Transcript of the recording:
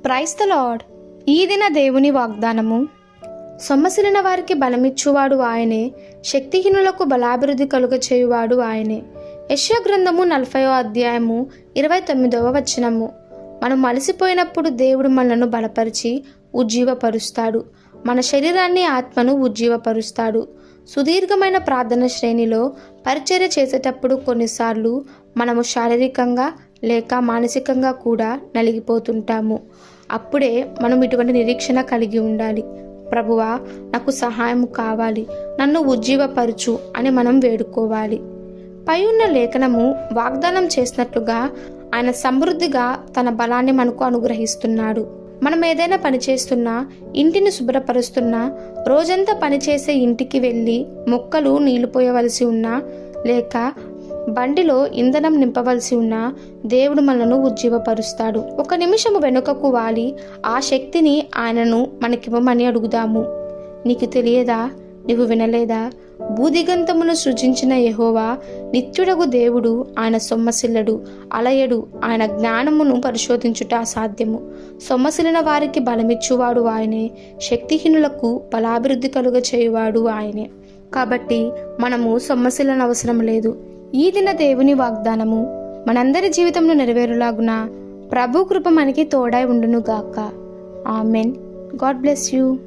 Praise the lord. ఈ దిన దేవుని వాగ్దానము. సొమ్మసిలిన వారికి బలమిచ్చువాడు ఆయనే, శక్తిహీనులకు బలాభివృద్ధి కలుగ చేయువాడు ఆయనే. యెషయా గ్రంథము 40వ అధ్యాయము 29వ వచనము. మనం అలసిపోయినప్పుడు దేవుడు మనలను బలపరిచి ఉజ్జీవపరుస్తాడు. మన శరీరాన్ని, ఆత్మను ఉజ్జీవపరుస్తాడు. సుదీర్ఘమైన ప్రార్థన శ్రేణిలో పరిచర్య చేసేటప్పుడు కొన్నిసార్లు మనము శారీరకంగా లేక మానసికంగా కూడా నలిగిపోతుంటాము. అప్పుడే మనం ఇటువంటి నిరీక్షణ కలిగి ఉండాలి. ప్రభువా, నాకు సహాయం కావాలి, నన్ను ఉజ్జీవపరచు అని మనం వేడుకోవాలి. పై ఉన్న లేఖనము వాగ్దానం చేసినట్లుగా ఆయన సమృద్ధిగా తన బలాన్ని మనకు అనుగ్రహిస్తున్నాడు. మనం ఏదైనా పని చేస్తున్నా, ఇంటిని శుభ్రపరుస్తున్నా, రోజంతా పనిచేసే ఇంటికి వెళ్ళి మొక్కలు నీళ్లు పోయవలసి ఉన్నా, లేక బండిలో ఇంధనం నింపవలసి ఉన్నా దేవుడు మనను ఉజ్జీవపరుస్తాడు. ఒక నిమిషము వెనుకకు వాలి ఆ శక్తిని ఆయనను మనకివ్వమని అడుగుదాము. నీకు తెలియదా? నీవు వినలేదా? భూదిగంతమును సృజించిన యెహోవా నిత్యుడగు దేవుడు. ఆయన సొమ్మసిల్లడు, అలయడు. ఆయన జ్ఞానమును పరిశోధించుట అసాధ్యము. సొమ్మసిలిన వారికి బలమిచ్చువాడు ఆయనే, శక్తిహీనులకు బలాభివృద్ధి కలుగ చేయువాడు ఆయనే. కాబట్టి మనము సొమ్మసిల్లని అవసరం లేదు. ఈ దిన దేవుని వాగ్దానము మనందరి జీవితంలో నెరవేరులాగున ప్రభు కృప మనకి తోడై ఉండును గాక. ఆమెన్. God bless you.